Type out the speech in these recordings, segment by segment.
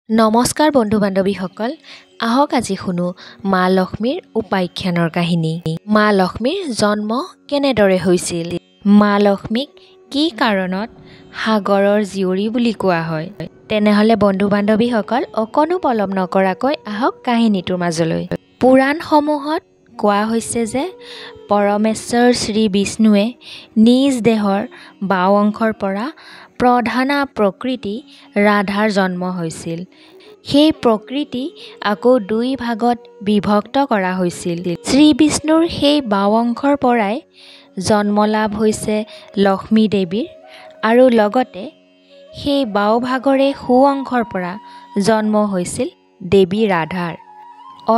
নমস্কাৰ বন্ধু বান্ধৱীসকল, আহক আজি শুনো মা লক্ষ্মীৰ উপাখ্যানৰ কাহিনী। মা লক্ষ্মীৰ জন্ম কেনেদৰে হৈছিল? মা লক্ষ্মীক কি কাৰণত সাগৰৰ জীয়ৰী বুলি কোৱা হয়? তেনেহ'লে বন্ধু বান্ধৱীসকল অকণো পলম নকৰাকৈ আহক কাহিনীটোৰ মাজলৈ। পুৰাণসমূহত কোৱা হৈছে যে পৰমেশ্বৰ শ্ৰী বিষ্ণুৱে নিজ দেহৰ বাওঁ অংশৰ পৰা প্ৰধানা প্ৰকৃতি ৰাধাৰ জন্ম হৈছিল। সেই প্ৰকৃতি আকৌ দুই ভাগত বিভক্ত কৰা হৈছিল। শ্ৰী বিষ্ণুৰ সেই বাওঁ অংশৰ পৰাই জন্ম লাভ হৈছে লক্ষ্মী দেৱীৰ, আৰু লগতে সেই বাওঁ ভাগৰে সো অংশৰ পৰা জন্ম হৈছিল দেৱী ৰাধাৰ।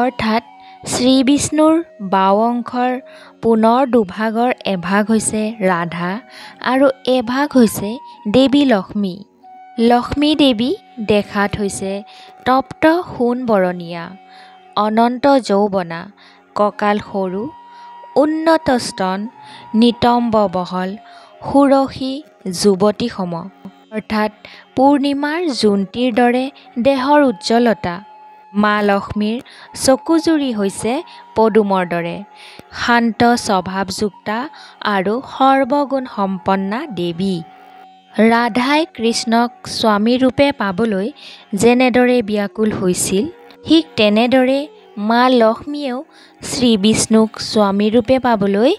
অৰ্থাৎ শ্ৰী বিষ্ণুৰ বাওঁ অংশৰ পুনৰ দুভাগৰ এভাগ হৈছে ৰাধা আৰু এভাগ হৈছে দেৱী লক্ষ্মী। লক্ষ্মী দেৱী দেখাত হৈছে তপ্ত সোণ বৰণীয়া, অনন্ত যৌৱনা, কঁকাল সৰু, উন্নত স্তন, নিতম্ব বহল, সুৰসী যুৱতী সম, অৰ্থাৎ পূৰ্ণিমাৰ জোনটিৰ দৰে দেহৰ উজ্জ্বলতা। মা লক্ষ্মীৰ চকুজুৰি হৈছে পদুমৰ দৰে, শান্ত স্বভাৱযুক্তা আৰু সৰ্বগুণ সম্পন্না দেৱী। ৰাধাই কৃষ্ণক স্বামীৰূপে পাবলৈ যেনেদৰে ব্যাকুল হৈছিল, ঠিক তেনেদৰে মা লক্ষ্মীয়েও শ্ৰী বিষ্ণুক স্বামীৰূপে পাবলৈ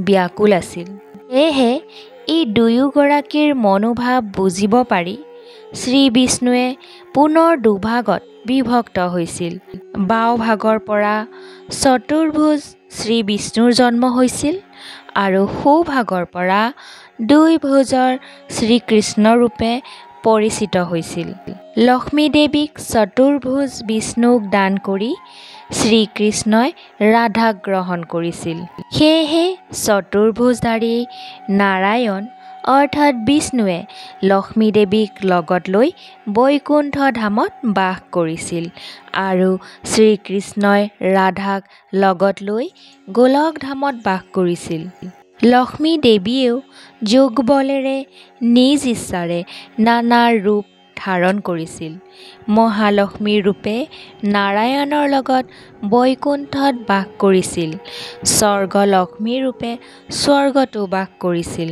ব্যাকুল আছিল। সেয়েহে এই দুয়োগৰাকীৰ মনোভাৱ বুজিব পাৰি শ্ৰী বিষ্ণুৱে পুনৰ দুভাগত বিভক্ত হৈছিল। বাওঁ ভাগৰ পৰা চতুৰ্ভুজ শ্ৰী বিষ্ণুৰ জন্ম হৈছিল আৰু সোঁ ভাগৰ পৰা দুই ভুজৰ শ্ৰীকৃষ্ণৰূপে পৰিচিত হৈছিল। লক্ষ্মী দেৱীক চতুৰ্ভুজ বিষ্ণুক দান কৰি শ্ৰীকৃষ্ণই ৰাধাক গ্ৰহণ কৰিছিল। সেয়েহে চতুৰ্ভুজধাৰী নাৰায়ণ অৰ্থাৎ বিষ্ণুৱে লক্ষ্মী দেৱীক লগত লৈ বৈকুণ্ঠ ধামত বাস কৰিছিল আৰু শ্ৰীকৃষ্ণই ৰাধাক লগত লৈ গোলক ধামত বাস কৰিছিল। লক্ষ্মী দেৱীয়েও যোগ বলেৰে নিজ ইচ্ছাৰে নানা ৰূপ ধাৰণ কৰিছিল। মহালক্ষ্মীৰ ৰূপে নাৰায়ণৰ লগত বৈকুণ্ঠত বাস কৰিছিল, স্বৰ্গলক্ষ্মী ৰূপে স্বৰ্গতো বাস কৰিছিল,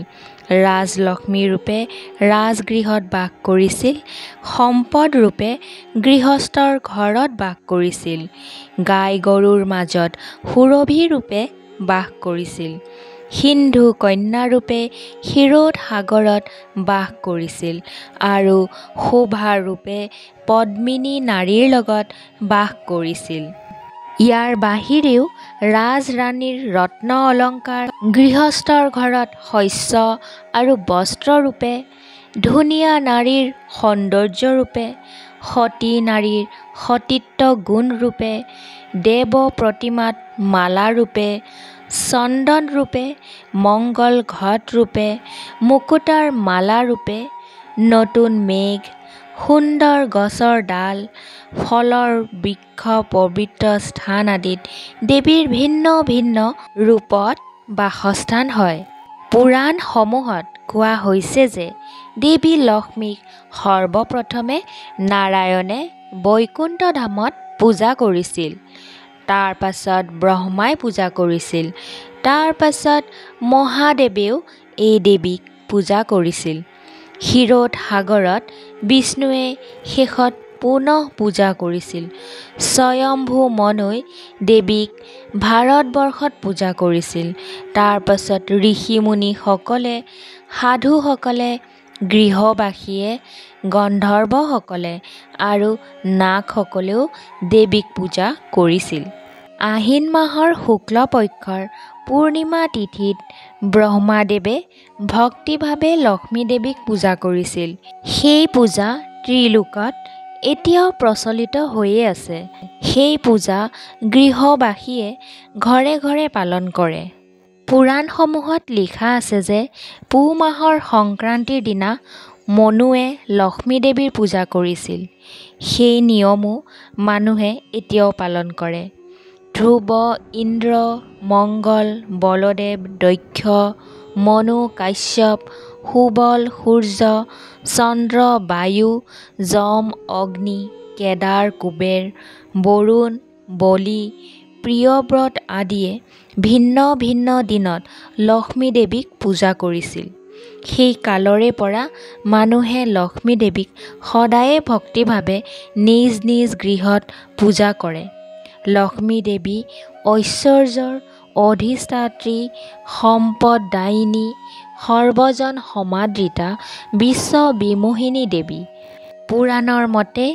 ৰাজলক্ষ্মী ৰূপে ৰাজগৃহত বাস কৰিছিল, সম্পদ ৰূপে গৃহস্থৰ ঘৰত বাস কৰিছিল, গাই গৰুৰ মাজত সুৰভি ৰূপে বাস কৰিছিল, সিন্ধু কন্যা ৰূপে ক্ষীৰোদ সাগৰত বাস কৰিছিল আৰু শোভা ৰূপে পদ্মিনী নাৰীৰ লগত বাস কৰিছিল। ইয়াৰ বাহিৰেও ৰাজৰাণীৰ ৰত্ন অলংকাৰ, গৃহস্থৰ ঘৰত শস্য আৰু বস্ত্ৰ ৰূপে, ধুনীয়া নাৰীৰ সৌন্দৰ্য ৰূপে, সতী নাৰীৰ সতীত্ব গুণ ৰূপে, দেৱ প্ৰতিমাত মালা ৰূপে, চন্দন ৰূপে, মংগল ঘট ৰূপে, মুকুতাৰ মালা ৰূপে, নতুন মেঘ, সুন্দৰ গছৰ ডাল, ফলৰ বৃক্ষ, পবিত্ৰ স্থান আদিত দেৱীৰ ভিন্ন ভিন্ন ৰূপত বাসস্থান হয়। পুৰাণসমূহত কোৱা হৈছে যে দেৱী লক্ষ্মীক সৰ্বপ্ৰথমে নাৰায়ণে বৈকুণ্ঠ ধামত পূজা কৰিছিল, তাৰ পাছত ব্ৰহ্মাই পূজা কৰিছিল, তাৰ পাছত মহাদেৱেও এই দেৱীক পূজা কৰিছিল। ক্ষীৰোদ সাগৰত বিষ্ণুৱে শেষত পুনঃ পূজা কৰিছিল। স্বয়ম্ভু মনুই দেৱীক ভাৰতবৰ্ষত পূজা কৰিছিল। তাৰ পাছত ঋষি মুনিসকলে, সাধুসকলে, গৃহবাসীয়ে, গন্ধৰ্বসকলে আৰু নাগসকলেও দেৱীক পূজা কৰিছিল। আহিন মাহৰ শুক্ল পক্ষৰ পূৰ্ণিমা তিথিত ব্ৰহ্মাদেৱে ভক্তিভাৱে লক্ষ্মী দেৱীক পূজা কৰিছিল। সেই পূজা ত্ৰিলোকত এতিয়াও প্ৰচলিত হৈয়ে আছে। সেই পূজা গৃহবাসীয়ে ঘৰে ঘৰে পালন কৰে। পুৰাণসমূহত লিখা আছে যে পুহ মাহৰ সংক্ৰান্তিৰ দিনা মনুৱে লক্ষ্মী দেৱীৰ পূজা কৰিছিল। সেই নিয়মো মানুহে এতিয়াও পালন কৰে। ধ্ৰুৱ, ইন্দ্ৰ, মংগল, বলদেৱ, দক্ষ, মনু, কাশ্যপ, সুবল, সূৰ্য, চন্দ্ৰ, বায়ু, যম, অগ্নি, কেদাৰ, কুবেৰ, বৰুণ, বলি, প্ৰিয়ব্ৰত আদিয়ে ভিন্ন ভিন্ন দিনত লক্ষ্মী দেৱীক পূজা কৰিছিল। সেই কালৰে পৰা মানুহে লক্ষ্মী দেৱীক সদায়ে ভক্তিভাৱে নিজ নিজ গৃহত পূজা কৰে। লক্ষ্মী দেৱী ঐশ্বৰ্যৰ অধিষ্ঠাত্ৰী, সম্পদদায়িনী, সৰ্বজন সমাদৃতা, বিশ্ব বিমোহিনী দেৱী। পুৰাণৰ মতে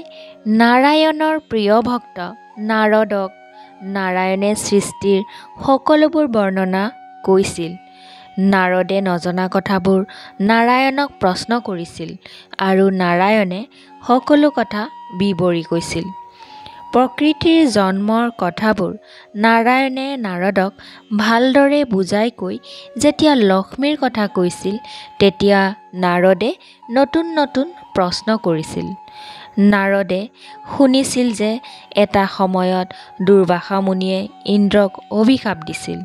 নাৰায়ণৰ প্ৰিয় ভক্ত নাৰদক নাৰায়ণে সৃষ্টিৰ সকলোবোৰ বৰ্ণনা কৈছিল। নাৰদে নজনা কথাবোৰ নাৰায়ণক প্ৰশ্ন কৰিছিল আৰু নাৰায়ণে সকলো কথা বিৱৰি কৈছিল। প্ৰকৃতিৰ জন্মৰ কথাবোৰ নাৰায়ণে নাৰদক ভালদৰে বুজাই কৈ যেতিয়া লক্ষ্মীৰ কথা কৈছিল, তেতিয়া নাৰদে নতুন নতুন প্ৰশ্ন কৰিছিল। নাৰদে শুনিছিল যে এটা সময়ত দুৰ্বাসা মুনিয়ে ইন্দ্ৰক অভিশাপ দিছিল।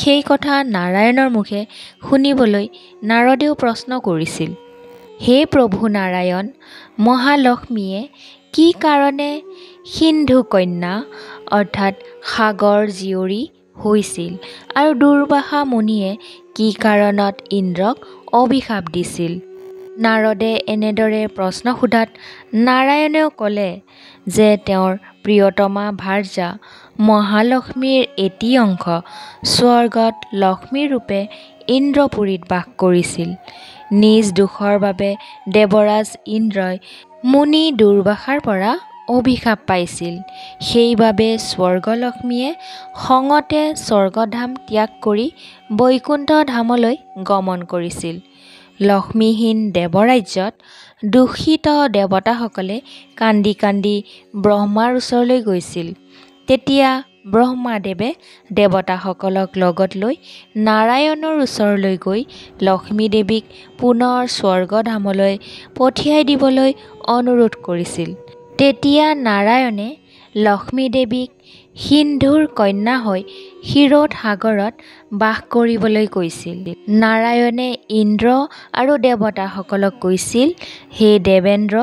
সেই কথা নাৰায়ণৰ মুখে শুনিবলৈ নাৰদেও প্ৰশ্ন কৰিছিল, হে প্ৰভু নাৰায়ণ, মহালক্ষ্মীয়ে কি কাৰণে সিন্ধু কন্যা অৰ্থাৎ সাগৰ জীয়ৰী হৈছিল আৰু দুৰ্বাসা মুনিয়ে কি কাৰণত ইন্দ্ৰক অভিশাপ দিছিল? নাৰদে এনেদৰে প্ৰশ্ন সোধাত নাৰায়ণেও ক'লে যে তেওঁৰ প্ৰিয়তমা ভাৰ্যা মহালক্ষ্মীৰ এটি অংশ স্বৰ্গত লক্ষ্মী ৰূপে ইন্দ্ৰপুৰীত বাস কৰিছিল। নিজ দোষৰ বাবে দেৱৰাজ ইন্দ্ৰই মুনি দুৰ্বাসাৰ পৰা অভিশাপ পাইছিল। সেইবাবে স্বৰ্গলক্ষ্মীয়ে খঙতে স্বৰ্গধাম ত্যাগ কৰি বৈকুণ্ঠ ধামলৈ গমন কৰিছিল। লক্ষ্মীহীন দেৱৰাজ্যত দূষিত দেৱতাসকলে কান্দি কান্দি ব্ৰহ্মাৰ ওচৰলৈ গৈছিল। তেতিয়া ব্ৰহ্মাদেৱে দেৱতাসকলক লগত লৈ নাৰায়ণৰ ওচৰলৈ গৈ লক্ষ্মী দেৱীক পুনৰ স্বৰ্গধামলৈ পঠিয়াই দিবলৈ অনুৰোধ কৰিছিল। তেতিয়া নাৰায়ণে লক্ষ্মী দেৱীক সিন্ধুৰ কন্যা হৈ ক্ষীৰোদ সাগৰত বাস কৰিবলৈ কৈছিল। নাৰায়ণে ইন্দ্ৰ আৰু দেৱতাসকলক কৈছিল, হে দেৱেন্দ্ৰ,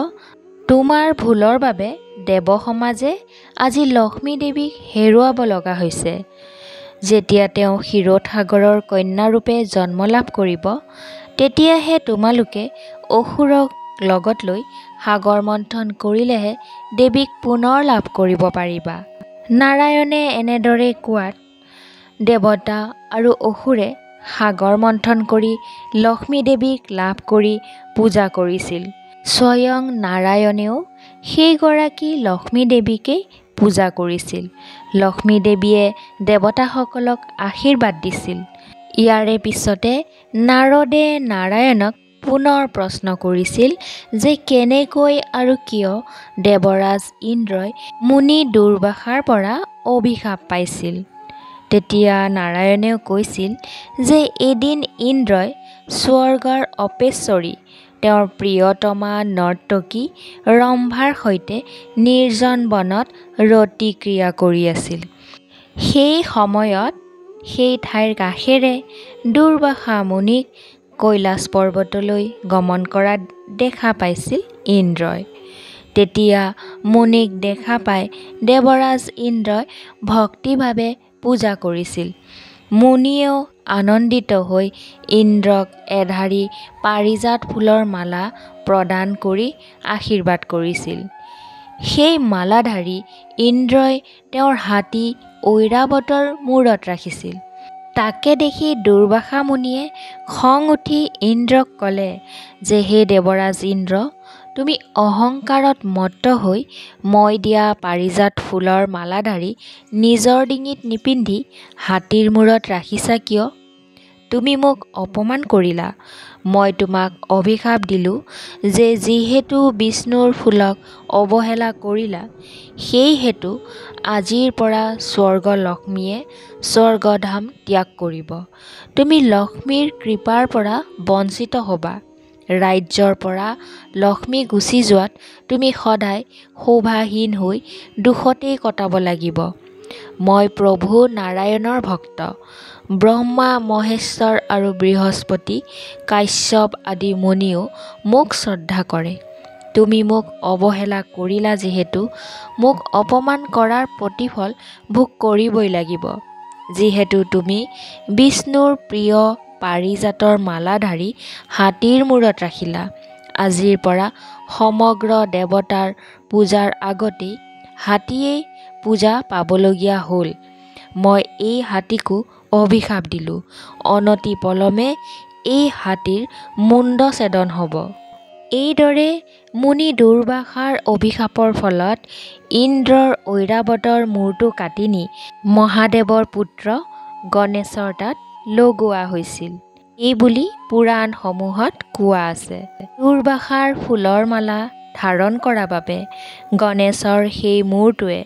তোমাৰ ভুলৰ বাবে দেৱ সমাজে আজি লক্ষ্মী দেৱীক হেৰুৱাব লগা হৈছে। যেতিয়া তেওঁ ক্ষীৰোদ সাগৰৰ কন্যাৰূপে জন্ম লাভ কৰিব, তেতিয়াহে তোমালোকে অসুৰক লগত লৈ সাগৰ মন্থন কৰিলেহে দেৱীক পুনৰ লাভ কৰিব পাৰিবা। নাৰায়ণে এনেদৰে কোৱাত দেৱতা আৰু অসুৰে সাগৰ মন্থন কৰি লক্ষ্মী দেৱীক লাভ কৰি পূজা কৰিছিল। স্বয়ং নাৰায়ণেও সেইগৰাকী লক্ষ্মী দেৱীকেই পূজা কৰিছিল। লক্ষ্মী দেৱীয়ে দেৱতাসকলক আশীৰ্বাদ দিছিল। ইয়াৰে পিছতে নাৰদে নাৰায়ণক পুনৰ প্ৰশ্ন কৰিছিল যে কেনেকৈ আৰু কিয় দেৱৰাজ ইন্দ্ৰই মুনি দুৰ্বাসাৰ পৰা অভিশাপ পাইছিল। তেতিয়া নাৰায়ণেও কৈছিল যে এদিন ইন্দ্ৰই স্বৰ্গৰ অপেশ্বৰী তেওঁৰ প্ৰিয়তমা নৰ্তকী ৰম্ভাৰ সৈতে নিৰ্জন বনত ৰতি ক্ৰীড়া কৰি আছিল। সেই সময়ত সেই ঠাইৰ কাষেৰে দুৰ্বাসা মুনিক কৈলাশ পৰ্বতলৈ গমন কৰা দেখা পাইছিল ইন্দ্ৰই। তেতিয়া মুনিক দেখা পাই দেৱৰাজ ইন্দ্ৰই ভক্তিভাৱে পূজা কৰিছিল। মুনিয়েও আনন্দিত হৈ ইন্দ্ৰক এধাৰি পাৰিজাত ফুলৰ মালা প্ৰদান কৰি আশীৰ্বাদ কৰিছিল। সেই মালাধাৰী ইন্দ্ৰই তেওঁৰ হাতী ঐৰাৱতৰ মূৰত ৰাখিছিল। তাকে দেখি দুৰ্বাসা মুনিয়ে খং উঠি ইন্দ্ৰক ক'লে যে হে দেৱৰাজ ইন্দ্ৰ, তুমি অহংকাৰত মত্ত হৈ মই দিয়া পাৰিজাত ফুলৰ মালাধাৰী নিজৰ ডিঙিত নিপিন্ধি হাতীৰ মূৰত ৰাখিছা কিয়? তুমি মোক অপমান কৰিলা। মই তোমাক অভিশাপ দিলোঁ যে যিহেতু বিষ্ণুৰ ফুলক অৱহেলা কৰিলা, সেইহেতু আজিৰ পৰা স্বৰ্গলক্ষ্মীয়ে স্বৰ্গধাম ত্যাগ কৰিব। তুমি লক্ষ্মীৰ কৃপাৰ পৰা বঞ্চিত হ'বা। ৰাজ্যৰ পৰা লক্ষ্মী গুচি যোৱাত তুমি সদায় শোভাহীন হৈ দুখতেই কটাব লাগিব। মই প্ৰভু নাৰায়ণৰ ভক্ত। ব্ৰহ্মা, মহেশ্বৰ আৰু বৃহস্পতি, কাশ্যপ আদি মুনিয়েও মোক শ্ৰদ্ধা কৰে। তুমি মোক অৱহেলা কৰিলা যিহেতু মোক অপমান কৰাৰ প্ৰতিফল ভোগ কৰিবই লাগিব। যিহেতু তুমি বিষ্ণুৰ প্ৰিয় পাৰিজাতৰ মালাধাৰী হাতীৰ মূৰত ৰাখিলা, আজিৰ পৰা সমগ্ৰ দেৱতাৰ পূজাৰ আগতেই হাতীয়েই পূজা পাবলগীয়া হ'ল। মই এই হাতীকো অভিশাপ দিলোঁ, অনতি পলমে এই হাতীৰ মুণ্ডছেদন হ'ব। এইদৰে মুনি দুৰ্বাসাৰ অভিশাপৰ ফলত ইন্দ্ৰৰ ঐৰাৱতৰ মূৰটো কাটি নি মহাদেৱৰ পুত্ৰ গণেশৰ তাত লগোৱা হৈছিল। এইবুলি পুৰাণসমূহত কোৱা আছে। দুৰ্বাসাৰ ফুলৰ মালা ধাৰণ কৰা বাবে গণেশৰ সেই মূৰটোৱে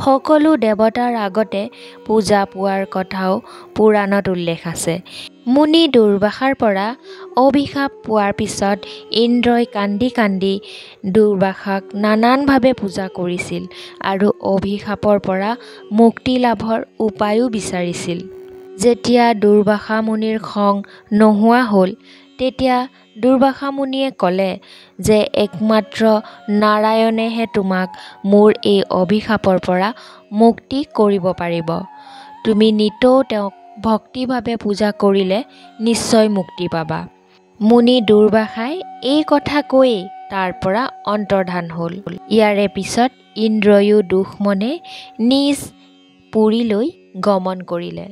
সকলো দেৱতাৰ আগতে পূজা পোৱাৰ কথাও পুৰাণত উল্লেখ আছে। মুনি দুৰ্বাসাৰ পৰা অভিশাপ পোৱাৰ পিছত ইন্দ্ৰই কান্দি কান্দি দুৰ্বাসাক নানানভাৱে পূজা কৰিছিল আৰু অভিশাপৰ পৰা মুক্তি লাভৰ উপায়ো বিচাৰিছিল। যেতিয়া দুৰ্বাসা মুনিৰ খং নোহোৱা হ'ল, তেতিয়া দুৰ্বাসা মুনিয়ে ক'লে যে একমাত্ৰ নাৰায়ণেহে তোমাক মোৰ এই অভিশাপৰ পৰা মুক্তি কৰিব পাৰিব। তুমি নিতৌ তেওঁক ভক্তিভাৱে পূজা কৰিলে নিশ্চয় মুক্তি পাবা। মুনি দুৰ্বাসাই এই কথা কৈয়ে তাৰ পৰা অন্তৰ্ধান হ'ল। ইয়াৰে পিছত ইন্দ্ৰয়ো দুখ মনে নিজ পুৰীলৈ গমন কৰিলে।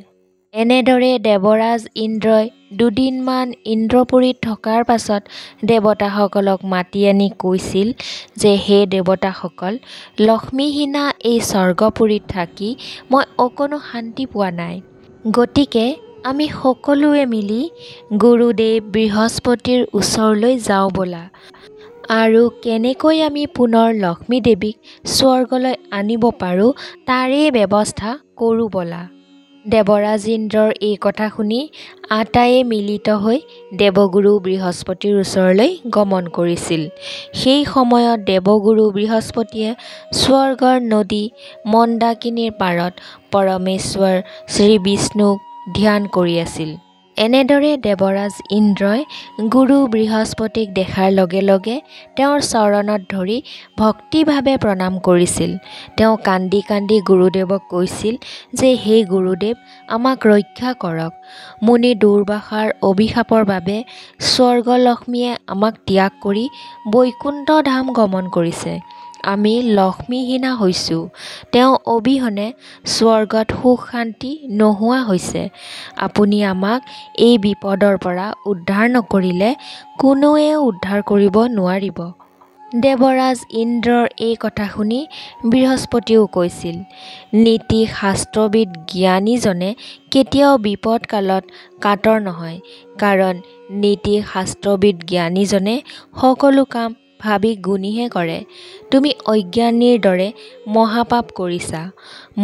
এনেদৰে দেৱৰাজ ইন্দ্ৰই দুদিনমান ইন্দ্ৰপুৰীত থকাৰ পাছত দেৱতাসকলক মাতি আনি কৈছিল যে হে দেৱতাসকল, লক্ষ্মীহীনা এই স্বৰ্গপুৰীত থাকি মই অকণো শান্তি পোৱা নাই। গতিকে আমি সকলোৱে মিলি গুৰুদেৱ বৃহস্পতিৰ ওচৰলৈ যাওঁ ব'লা আৰু কেনেকৈ আমি পুনৰ লক্ষ্মী দেৱীক স্বৰ্গলৈ আনিব পাৰোঁ তাৰেই ব্যৱস্থা কৰোঁ ব'লা। দেৱৰাজ ইন্দ্ৰৰ এই কথা শুনি আটাইয়ে মিলিত হৈ দেৱগুৰু বৃহস্পতিৰ ওচৰলৈ গমন কৰিছিল। সেই সময়ত দেৱগুৰু বৃহস্পতিয়ে স্বৰ্গৰ নদী মন্দাকিনীৰ পাৰত পৰমেশ্বৰ শ্ৰী বিষ্ণুক ধ্যান কৰি আছিল। এনেদৰে দেৱৰাজ ইন্দ্ৰই গুৰু বৃহস্পতিক দেখাৰ লগে লগে তেওঁৰ চৰণত ধৰি ভক্তিভাৱে প্ৰণাম কৰিছিল। তেওঁ কান্দি কান্দি গুৰুদেৱক কৈছিল যে হে গুৰুদেৱ, আমাক ৰক্ষা কৰক। মুনি দুৰ্বাসাৰ অভিশাপৰ বাবে স্বৰ্গলক্ষ্মীয়ে আমাক ত্যাগ কৰি বৈকুণ্ঠ ধাম গমন কৰিছে। আমি লক্ষ্মীহীনা হৈছোঁ। তেওঁ অবিহনে স্বৰ্গত সুখ শান্তি নোহোৱা হৈছে। আপুনি আমাক এই বিপদৰ পৰা উদ্ধাৰ নকৰিলে কোনোৱে উদ্ধাৰ কৰিব নোৱাৰিব। দেৱৰাজ ইন্দ্ৰৰ এই কথা শুনি বৃহস্পতিয়েও কৈছিল, নীতি শাস্ত্ৰবিদ জ্ঞানীজনে কেতিয়াও বিপদ কালত কাতৰ নহয়, কাৰণ নীতি শাস্ত্ৰবিদ জ্ঞানীজনে সকলো কাম ভাবি গুণিহে কৰে। তুমি অজ্ঞানীৰ দৰে মহাপাপ কৰিছা।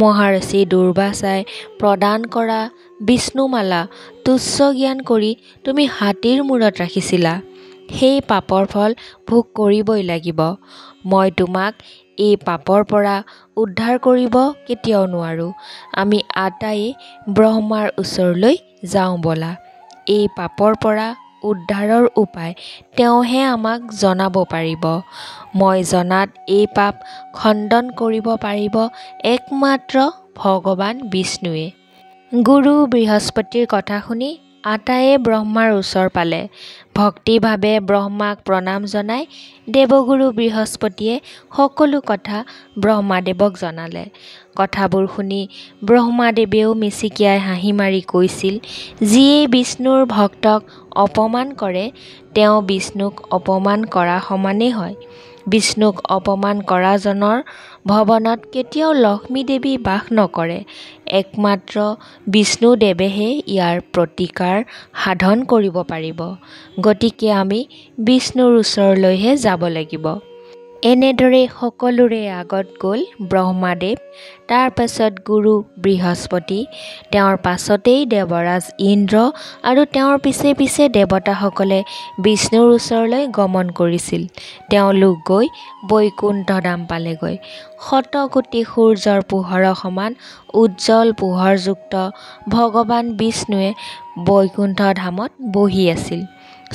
মহাৰথী দুৰ্বাসাই প্ৰদান কৰা বিষ্ণুমালা তুচ্ছ জ্ঞান কৰি তুমি হাতীৰ মূৰত ৰাখিছিলা। সেই পাপৰ ফল ভোগ কৰিবই লাগিব। মই তোমাক এই পাপৰ পৰা উদ্ধাৰ কৰিব কেতিয়াও নোৱাৰোঁ। আমি আটাইয়ে ব্ৰহ্মাৰ ওচৰলৈ যাওঁ ব'লা। এই পাপৰ পৰা উদ্ধাৰৰ উপায় তেওঁহে আমাক জনাব পাৰিব। মই জনাত এই পাপ খণ্ডন কৰিব পাৰিব একমাত্ৰ ভগৱান বিষ্ণুৱে। গুৰু বৃহস্পতিৰ কথা শুনি আটাইয়ে ব্ৰহ্মাৰ ওচৰ পালে। ভক্তিভাৱে ব্ৰহ্মাক প্ৰণাম জনাই দেৱগুৰু বৃহস্পতিয়ে সকলো কথা ব্ৰহ্মাদেৱক জনালে। কথাবোৰ শুনি ব্ৰহ্মাদেৱেও মিচিকিয়াই হাঁহি মাৰি কৈছিল, যিয়ে বিষ্ণুৰ ভক্তক অপমান কৰে তেওঁ বিষ্ণুক অপমান কৰা সমানেই হয়। বিষ্ণুক অপমান কৰাজনৰ ভৱনত কেতিয়াও লক্ষ্মী দেৱী বাস নকৰে। একমাত্ৰ বিষ্ণুদেৱেহে ইয়াৰ প্ৰতিকাৰ সাধন কৰিব পাৰিব। গতিকে আমি বিষ্ণুৰ ওচৰলৈহে যাব লাগিব। এনেদৰে সকলোৰে আগত গ'ল ব্ৰহ্মাদেৱ, তাৰ পাছত গুৰু বৃহস্পতি, তেওঁৰ পাছতেই দেৱৰাজ ইন্দ্ৰ আৰু তেওঁৰ পিছে পিছে দেৱতাসকলে বিষ্ণুৰ ওচৰলৈ গমন কৰিছিল। তেওঁলোক গৈ বৈকুণ্ঠ ধাম পালেগৈ। শতকোটি সূৰ্যৰ পোহৰৰ সমান উজ্জ্বল পোহৰযুক্ত ভগৱান বিষ্ণুৱে বৈকুণ্ঠ ধামত বহি আছিল।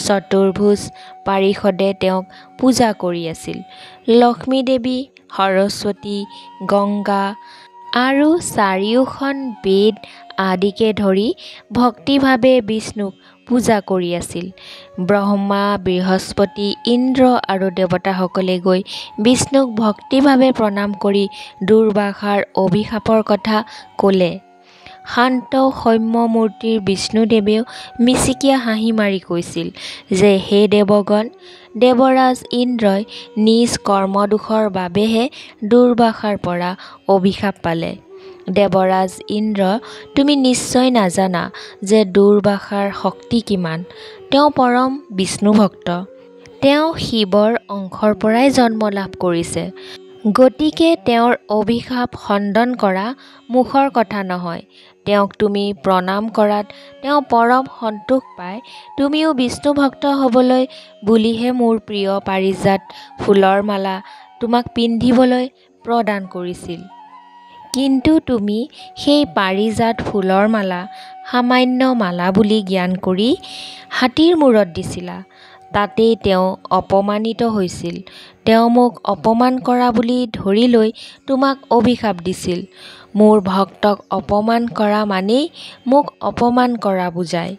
চতুৰ্ভুজ পাৰিষদে তেওঁক পূজা কৰি আছিল। লক্ষ্মী দেৱী, সৰস্বতী, গংগা আৰু চাৰিওখন বেদ আদিকে ধৰি ভক্তিভাৱে বিষ্ণুক পূজা কৰি আছিল। ব্ৰহ্মা, বৃহস্পতি, ইন্দ্ৰ আৰু দেৱতাসকলে গৈ বিষ্ণুক ভক্তিভাৱে প্ৰণাম কৰি দুৰ্বাসাৰ অভিশাপৰ কথা ক'লে। শান্ত সৌম্য মূৰ্তিৰ বিষ্ণুদেৱেও মিচিকীয়া হাঁহি মাৰি কৈছিল যে হে দেৱগণ, দেৱৰাজ ইন্দ্ৰই নিজ কৰ্মদোষৰ বাবেহে দুৰ্বাসাৰ পৰা অভিশাপ পালে। দেৱৰাজ ইন্দ্ৰ, তুমি নিশ্চয় নাজানা যে দুৰ্বাসাৰ শক্তি কিমান। তেওঁ পৰম বিষ্ণু ভক্ত। তেওঁ শিৱৰ অংশৰ পৰাই জন্ম লাভ কৰিছে। গতিকে তেওঁৰ অভিশাপ খণ্ডন কৰা মুখৰ কথা নহয়। তেওঁক তুমি প্ৰণাম কৰাত তেওঁ পৰম সন্তোষ পায়। তুমিও বিষ্ণু ভক্ত হ'বলৈ বুলিহে মোৰ প্ৰিয় পাৰিজাত ফুলৰ মালা তোমাক পিন্ধিবলৈ প্ৰদান কৰিছিল। কিন্তু তুমি সেই পাৰিজাত ফুলৰ মালা সামান্য মালা বুলি জ্ঞান কৰি হাতীৰ মূৰত দিছিলা। তাতেই তেওঁ অপমানিত হৈছিল। তেওঁ মোক অপমান কৰা বুলি ধৰি লৈ তোমাক অভিশাপ দিছিল। মোৰ ভক্তক অপমান কৰা মানেই মোক অপমান কৰা বুজায়।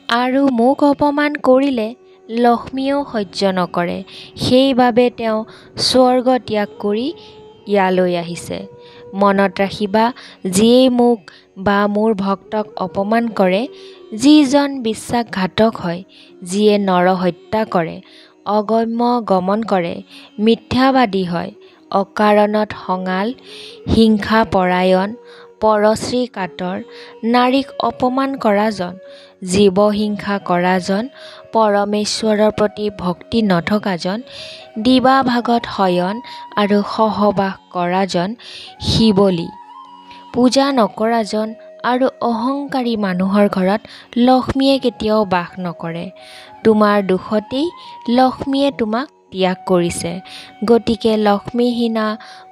আৰু মোক অপমান কৰিলে লক্ষ্মীয়েও সহ্য নকৰে। সেইবাবে তেওঁ স্বৰ্গ ত্যাগ কৰি ইয়ালৈ আহিছে। মনত ৰাখিবা, যিয়েই মোক বা মোৰ ভক্তক অপমান কৰে, যিজন বিশ্বাসঘাতক হয়, যিয়ে নৰহত্যা কৰে, অগম্য গমন কৰে, মিথ্যাবাদী হয়, অকাৰণত খঙাল, হিংসাপৰায়ণ, পৰশ্ৰী কাতৰ, নাৰীক অপমান কৰাজন, জীৱহিংসা কৰাজন, পৰমেশ্বৰৰ প্ৰতি ভক্তি নথকাজন, দিবাভাগত শয়ন আৰু সহবাস কৰাজন, শিৱলী পূজা নকৰাজন আৰু অহংকাৰী মানুহৰ ঘৰত লক্ষ্মীয়ে কেতিয়াও বাস নকৰে। তোমাৰ দোষতেই লক্ষ্মীয়ে তোমাক ত্যাগ কৰিছে। গতিকে লক্ষ্মীহীনা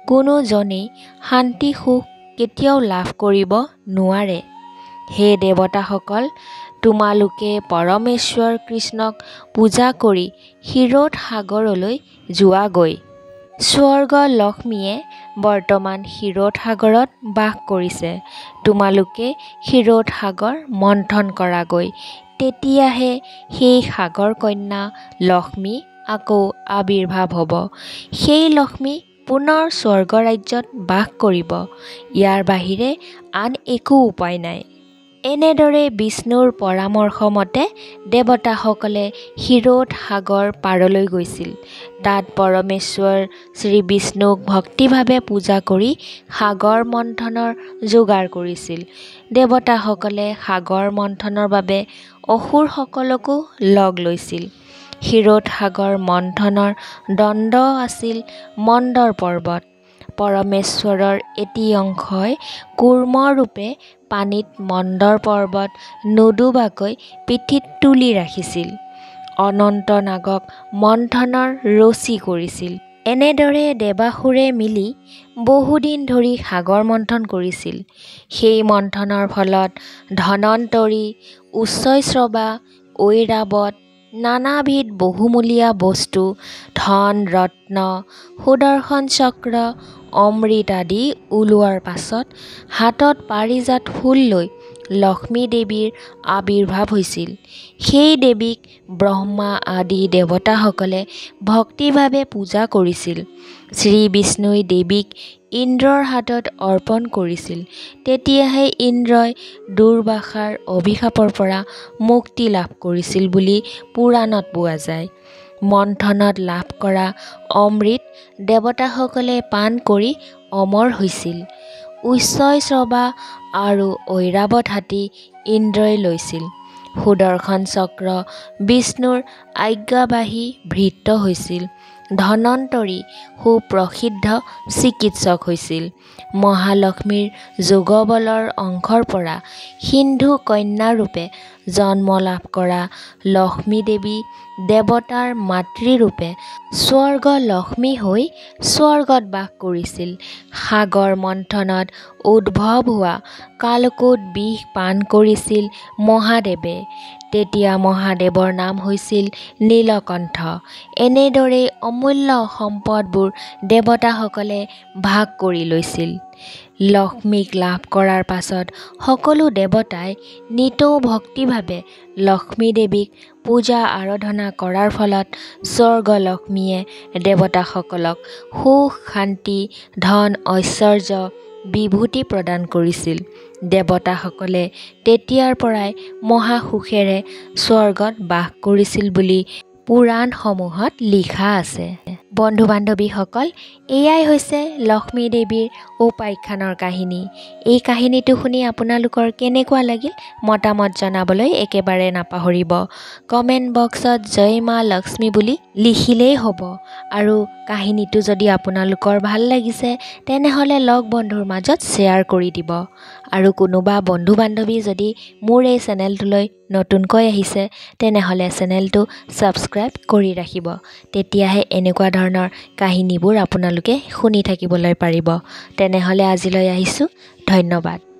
কোনোজনেই শান্তি সুখ কেতিয়াও লাভ কৰিব নোৱাৰে। হে দেৱতাসকল, তোমালোকে পৰমেশ্বৰ কৃষ্ণক পূজা কৰি ক্ষীৰোদ সাগৰলৈ যোৱাগৈ। স্বৰ্গ লক্ষ্মীয়ে বৰ্তমান ক্ষীৰোদ সাগৰত বাস কৰিছে। তোমালোকে ক্ষীৰোদ সাগৰ মন্থন কৰাগৈ। তেতিয়াহে সেই সাগৰ কন্যা লক্ষ্মী আকৌ আবিৰ্ভাৱ হ'ব। সেই লক্ষ্মী পুনৰ স্বৰ্গ ৰাজ্যত বাস কৰিব। ইয়াৰ বাহিৰে আন একো উপায় নাই। এনেদৰে বিষ্ণুৰ পৰামৰ্শ মতে দেৱতাসকলে ক্ষীৰোদ সাগৰ পাৰলৈ গৈছিল। তাত পৰমেশ্বৰ শ্ৰীবিষ্ণুক ভক্তিভাৱে পূজা কৰি সাগৰ মন্থনৰ যোগাৰ কৰিছিল। দেৱতাসকলে সাগৰ মন্থনৰ বাবে অসুৰসকলকো লগ লৈছিল। ক্ষীৰোদ সাগৰ মন্থনৰ দণ্ড আছিল মন্দৰ পৰ্বত। পৰমেশ্বৰৰ এটি অংশই কুৰ্মৰূপে পানীত মন্দৰ পৰ্বত নুডুবাকৈ পিঠিত তুলি ৰাখিছিল। অনন্ত নাগক মন্থনৰ ৰচী কৰিছিল। এনেদৰে দেৱাসুৰে মিলি বহুদিন ধৰি সাগৰ মন্থন কৰিছিল। সেই মন্থনৰ ফলত ধনন্তৰী, উচ্চৈঃশ্ৰৱা, ঐৰাৱত, নানাবিধ বহুমূলীয়া বস্তু, ধন ৰত্ন, সুদৰ্শন চক্ৰ, অমৃত আদি ওলোৱাৰ পাছত হাতত পাৰিজাত ফুল লৈ লক্ষ্মী দেৱীৰ আবিৰ্ভাৱ হৈছিল। সেই দেৱীক ব্ৰহ্মা আদি দেৱতাসকলে ভক্তিভাৱে পূজা কৰিছিল। শ্ৰীবিষ্ণুই দেৱীক ইন্দ্ৰৰ হাতত অৰ্পণ কৰিছিল। তেতিয়াহে ইন্দ্ৰই দুৰ্বাসাৰ অভিশাপৰ পৰা মুক্তি লাভ কৰিছিল বুলি পুৰাণত পোৱা যায়। মন্থনত লাভ কৰা অমৃত দেৱতাসকলে পান কৰি অমৰ হৈছিল। উচ্চৈঃশ্ৰৱা আৰু ঐৰাৱত হাতী ইন্দ্ৰই লৈছিল। সুদৰ্শন চক্ৰ বিষ্ণুৰ আজ্ঞাবাহী ভৃত্য হৈছিল। ধনন্তৰী সুপ্ৰসিদ্ধ চিকিৎসক হৈছিল। মহালক্ষ্মীৰ যোগবলৰ অংশৰ পৰা সিন্ধু কন্যাৰূপে জন্ম লাভ কৰা লক্ষ্মী দেৱী দেৱতাৰ মাতৃৰূপে স্বৰ্গ লক্ষ্মী হৈ স্বৰ্গত বাস কৰিছিল। সাগৰ মন্থনত উদ্ভৱ হোৱা কালকূট বিষ পান কৰিছিল মহাদেৱে। তেতিয়া মহাদেৱৰ নাম হৈছিল নীলকণ্ঠ। এনেদৰেই অমূল্য সম্পদবোৰ দেৱতাসকলে ভাগ কৰি লৈছিল। লক্ষ্মীক লাভ কৰাৰ পাছত সকলো দেৱতাই নিতৌ ভক্তিভাৱে লক্ষ্মী দেৱীক পূজা আৰাধনা কৰাৰ ফলত স্বৰ্গলক্ষ্মীয়ে দেৱতাসকলক সুখ শান্তি ধন ঐশ্বৰ্য বিভূতি প্ৰদান কৰিছিল। দেৱতাসকলে তেতিয়াৰ পৰাই মহাসুখেৰে স্বৰ্গত বাস কৰিছিল বুলি পুৰাণসমূহত লিখা আছে। বন্ধু বান্ধৱীসকল, এয়াই হৈছে লক্ষ্মী দেৱীৰ উপাখ্যানৰ কাহিনী। এই কাহিনীটো শুনি আপোনালোকৰ কেনেকুৱা লাগিল মতামত জনাবলৈ একেবাৰে নাপাহৰিব। কমেণ্ট বক্সত জয় মা লক্ষ্মী বুলি লিখিলেই হ'ব। আৰু কাহিনীটো যদি আপোনালোকৰ ভাল লাগিছে তেনেহ'লে লগ বন্ধুৰ মাজত শ্বেয়াৰ কৰি দিব। আৰু কোনোবা বন্ধু বান্ধৱী যদি মোৰ এই চেনেলটোলৈ নতুনকৈ আহিছে তেনেহ'লে চেনেলটো ছাবস্ক্ৰাইব কৰি ৰাখিব। তেতিয়াহে এনেকুৱা ধৰণৰ কাহিনীবোৰ আপোনালোকে শুনি থাকিবলৈ পাৰিব। তেনেহ'লে আজিলৈ আহিছোঁ, ধন্যবাদ।